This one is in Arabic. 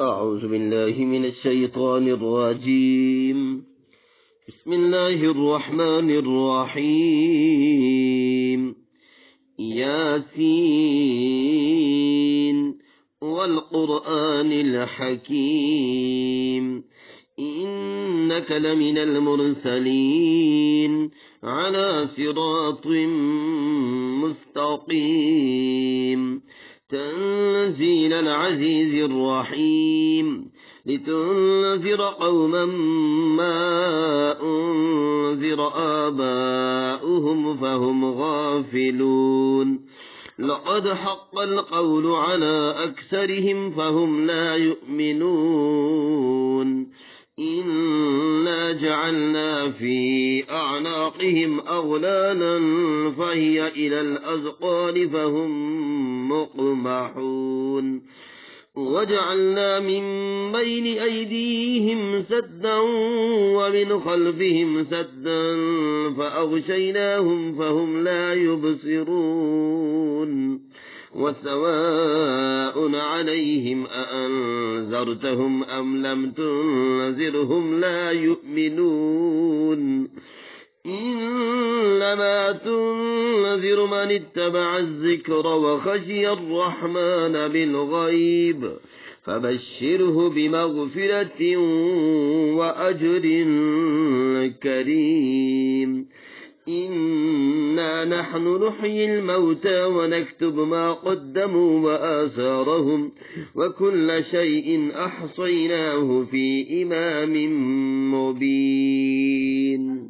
أعوذ بالله من الشيطان الرجيم. بسم الله الرحمن الرحيم. ياسين والقرآن الحكيم إنك لمن المرسلين على صراط مستقيم تنزيل العزيز الرحيم لتنذر قوما ما أنذر آباؤهم فهم غافلون لقد حق القول على أكثرهم فهم لا يؤمنون إنا جعلنا في أعناقهم أغلالا فهي إلى الأذقان فهم مقمحون وجعلنا من بين أيديهم سدا ومن خلفهم سدا فأغشيناهم فهم لا يبصرون وسواء عليهم أأنذرتهم أم لم تنذرهم لا يؤمنون إنما تنذر من اتبع الذكر وخشي الرحمن بالغيب فبشره بمغفرة وأجر كريم إنا نحن نحيي الموتى ونكتب ما قدموا وآثارهم وكل شيء أحصيناه في إمام مبين.